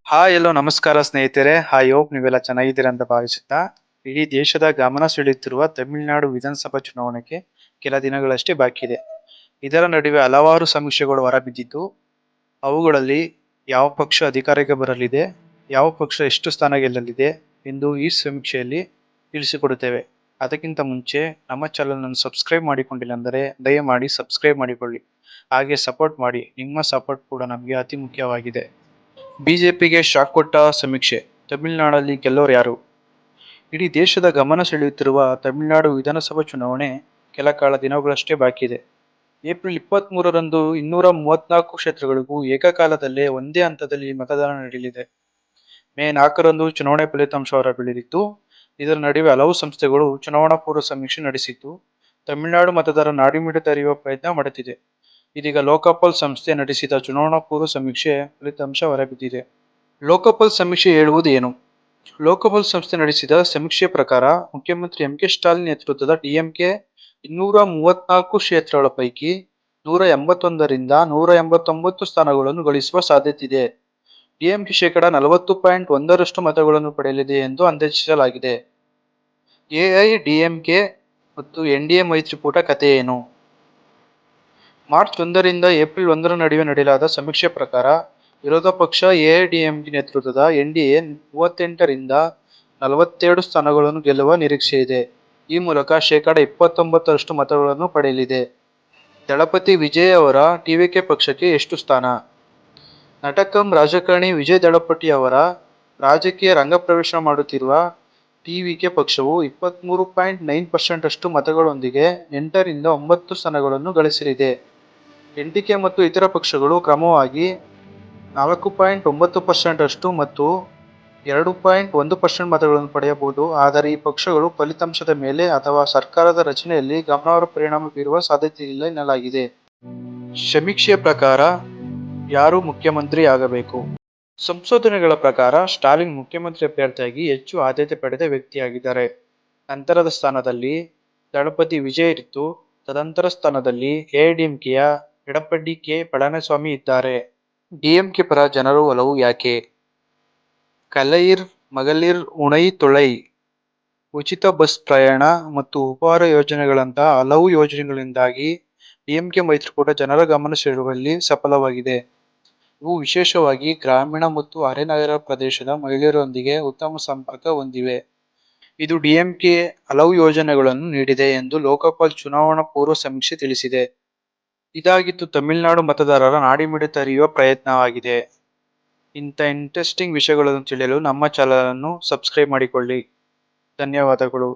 Hi ಎಲ್ಲೋ ನಮಸ್ಕಾರ ಸ್ನೇಹಿತರೆ. Hope ನೀವೆಲ್ಲ ಚೆನ್ನಾಗಿದ್ದೀರಾ ಅಂತ ಭಾವಿಸುತ್ತಾ, ಇಡೀ ದೇಶದ ಗಮನ ಸೆಳೆಯುತ್ತಿರುವ ತಮಿಳುನಾಡು ವಿಧಾನಸಭಾ ಚುನಾವಣೆಗೆ ಕೆಲ ದಿನಗಳಷ್ಟೇ ಬಾಕಿ ಇದೆ. ಇದರ ನಡುವೆ ಹಲವಾರು ಸಮೀಕ್ಷೆಗಳು ಹೊರಬಿದ್ದಿದ್ದು, ಅವುಗಳಲ್ಲಿ ಯಾವ ಪಕ್ಷ ಅಧಿಕಾರಕ್ಕೆ ಬರಲಿದೆ, ಯಾವ ಪಕ್ಷ ಎಷ್ಟು ಸ್ಥಾನ ಗೆಲ್ಲಲಿದೆ ಎಂದು ಈ ಸಮೀಕ್ಷೆಯಲ್ಲಿ ತಿಳಿಸಿಕೊಡುತ್ತೇವೆ. ಅದಕ್ಕಿಂತ ಮುಂಚೆ ನಮ್ಮ ಚಾನಲ್ ಅನ್ನು ಸಬ್ಸ್ಕ್ರೈಬ್ ಮಾಡಿಕೊಂಡಿಲ್ಲ ಅಂದರೆ ದಯಮಾಡಿ ಸಬ್ಸ್ಕ್ರೈಬ್ ಮಾಡಿಕೊಳ್ಳಿ. ಹಾಗೆ ಸಪೋರ್ಟ್ ಮಾಡಿ. ನಿಮ್ಮ ಸಪೋರ್ಟ್ ಕೂಡ ನಮಗೆ ಅತಿ ಮುಖ್ಯವಾಗಿದೆ. ಬಿಜೆಪಿಗೆ ಶಾಕ್ ಕೊಟ್ಟ ಸಮೀಕ್ಷೆ. ತಮಿಳುನಾಡಲ್ಲಿ ಗೆಲ್ಲೋರು ಯಾರು? ಇಡೀ ದೇಶದ ಗಮನ ಸೆಳೆಯುತ್ತಿರುವ ತಮಿಳುನಾಡು ವಿಧಾನಸಭಾ ಚುನಾವಣೆ ಕೆಲ ಕಾಲ ದಿನಗಳಷ್ಟೇ ಬಾಕಿ ಇದೆ. ಏಪ್ರಿಲ್ 23ರಂದು 234 ಕ್ಷೇತ್ರಗಳಿಗೂ ಏಕಕಾಲದಲ್ಲೇ ಒಂದೇ ಹಂತದಲ್ಲಿ ಮತದಾನ ನಡೆಯಲಿದೆ. ಮೇ 4ರಂದು ಚುನಾವಣೆ ಫಲಿತಾಂಶ ಹೊರಬೀಳಲಿದ್ದು, ಇದರ ನಡುವೆ ಹಲವು ಸಂಸ್ಥೆಗಳು ಚುನಾವಣಾ ಪೂರ್ವ ಸಮೀಕ್ಷೆ ನಡೆಸಿದ್ದು, ತಮಿಳುನಾಡು ಮತದಾರ ನಾಡಿಮಿಡಿತ ಅರಿಯುವ ಪ್ರಯತ್ನ ಮಾಡುತ್ತಿದೆ. ಇದೀಗ ಲೋಕಪಾಲ್ ಸಂಸ್ಥೆ ನಡೆಸಿದ ಚುನಾವಣಾ ಪೂರ್ವ ಸಮೀಕ್ಷೆ ಫಲಿತಾಂಶ ಹೊರಬಿದ್ದಿದೆ. ಲೋಕಪಾಲ್ ಸಮೀಕ್ಷೆ ಹೇಳುವುದು ಏನು? ಲೋಕಪಾಲ್ ಸಂಸ್ಥೆ ನಡೆಸಿದ ಸಮೀಕ್ಷೆ ಪ್ರಕಾರ ಮುಖ್ಯಮಂತ್ರಿ ಎಂ.ಕೆ. ಸ್ಟಾಲಿನ್ ನೇತೃತ್ವದ ಡಿಎಂಕೆ 234 ಕ್ಷೇತ್ರಗಳ ಪೈಕಿ 181ರಿಂದ 189 ಸ್ಥಾನಗಳನ್ನು ಗಳಿಸುವ ಸಾಧ್ಯತೆ ಇದೆ. ಡಿಎಂಕೆ ಶೇಕಡ 40.1ರಷ್ಟು ಮತಗಳನ್ನು ಪಡೆಯಲಿದೆ ಎಂದು ಅಂದಾಜಿಸಲಾಗಿದೆ. ಎಐಡಿಎಂಕೆ ಮತ್ತು ಎನ್ಡಿಎ ಮೈತ್ರಿಕೂಟ ಕಥೆ ಏನು? ಮಾರ್ಚ್ 1ರಿಂದ ಏಪ್ರಿಲ್ 1ರ ನಡುವೆ ನಡೆಯಲಾದ ಸಮೀಕ್ಷೆ ಪ್ರಕಾರ ವಿರೋಧ ಪಕ್ಷ ಎಐಡಿಎಂಕೆ ನೇತೃತ್ವದ ಎನ್ಡಿಎ 38ರಿಂದ 42 ಸ್ಥಾನಗಳನ್ನು ಗೆಲ್ಲುವ ನಿರೀಕ್ಷೆ ಇದೆ. ಈ ಮೂಲಕ ಶೇಕಡ 29ರಷ್ಟು ಮತಗಳನ್ನು ಪಡೆಯಲಿದೆ. ದಳಪತಿ ವಿಜಯ್ ಅವರ ಟಿವಿಕೆ ಪಕ್ಷಕ್ಕೆ ಎಷ್ಟು ಸ್ಥಾನ? ನಟ ಕಮ್ ರಾಜಕಾರಣಿ ವಿಜಯ್ ದಳಪತಿ ಅವರ ರಾಜಕೀಯ ರಂಗಪ್ರವೇಶ ಮಾಡುತ್ತಿರುವ ಟಿವಿಕೆ ಪಕ್ಷವು 23.9% ಮತಗಳೊಂದಿಗೆ 8ರಿಂದ 9 ಸ್ಥಾನಗಳನ್ನು ಗಳಿಸಲಿದೆ. ಎನ್ಡಿಕೆ ಮತ್ತು ಇತರ ಪಕ್ಷಗಳು ಕ್ರಮವಾಗಿ 4.9% ಮತ್ತು 2.1% ಮತಗಳನ್ನು ಪಡೆಯಬಹುದು. ಆದರೆ ಈ ಪಕ್ಷಗಳು ಫಲಿತಾಂಶದ ಮೇಲೆ ಅಥವಾ ಸರ್ಕಾರದ ರಚನೆಯಲ್ಲಿ ಗಮನಾರ್ಹ ಪರಿಣಾಮ ಬೀರುವ ಸಾಧ್ಯತೆಯಿಲ್ಲ ಎನ್ನಲಾಗಿದೆ. ಸಮೀಕ್ಷೆಯ ಪ್ರಕಾರ ಯಾರು ಮುಖ್ಯಮಂತ್ರಿ ಆಗಬೇಕು? ಸಂಶೋಧನೆಗಳ ಪ್ರಕಾರ ಸ್ಟಾಲಿನ್ ಮುಖ್ಯಮಂತ್ರಿ ಅಭ್ಯರ್ಥಿಯಾಗಿ ಹೆಚ್ಚು ಆದ್ಯತೆ ಪಡೆದ ವ್ಯಕ್ತಿಯಾಗಿದ್ದಾರೆ. ನಂತರದ ಸ್ಥಾನದಲ್ಲಿ ದಳಪತಿ ವಿಜಯ್ ಇದ್ದು, ತದನಂತರ ಸ್ಥಾನದಲ್ಲಿ ಎಐಡಿಎಂಕೆಯ ಎಡಪ್ಪಾಡಿ ಕೆ. ಪಳನಿಸ್ವಾಮಿ ಇದ್ದಾರೆ. ಡಿಎಂಕೆ ಪರ ಜನರ ಒಲವು ಯಾಕೆ? ಕಲೈರ್ ಮகளிர் ಉಣೈ-ತೊಳೈ, ಉಚಿತ ಬಸ್ ಪ್ರಯಾಣ ಮತ್ತು ಉಪಹಾರ ಯೋಜನೆಗಳಂತಹ ಹಲವು ಯೋಜನೆಗಳಿಂದಾಗಿ ಡಿಎಂಕೆ ಮೈತ್ರಿಕೂಟ ಜನರ ಗಮನ ಸೆಳೆಯುವಲ್ಲಿ ಸಫಲವಾಗಿದೆ. ಇವು ವಿಶೇಷವಾಗಿ ಗ್ರಾಮೀಣ ಮತ್ತು ಅರೆ-ನಗರ ಪ್ರದೇಶದ ಮಹಿಳೆಯರೊಂದಿಗೆ ಉತ್ತಮ ಸಂಪರ್ಕ ಹೊಂದಿವೆ. ಇದು ಡಿಎಂಕೆ ಹಲವು ಯೋಜನೆಗಳನ್ನು ನೀಡಿದೆ ಎಂದು ಲೋಕಪಾಲ್ ಚುನಾವಣಾ ಪೂರ್ವ ಸಮೀಕ್ಷೆ ತಿಳಿಸಿದೆ. ಇದಾಗಿತ್ತು ತಮಿಳುನಾಡು ಮತದಾರರ ನಾಡಿಮಿಡಿತ ಅರಿಯುವ ಪ್ರಯತ್ನವಾಗಿದೆ. ಇಂಥ ಇಂಟ್ರೆಸ್ಟಿಂಗ್ ವಿಷಯಗಳನ್ನು ತಿಳಿಯಲು ನಮ್ಮ ಚಾನಲ್ ಅನ್ನು ಸಬ್ಸ್ಕ್ರೈಬ್ ಮಾಡಿಕೊಳ್ಳಿ. ಧನ್ಯವಾದಗಳು.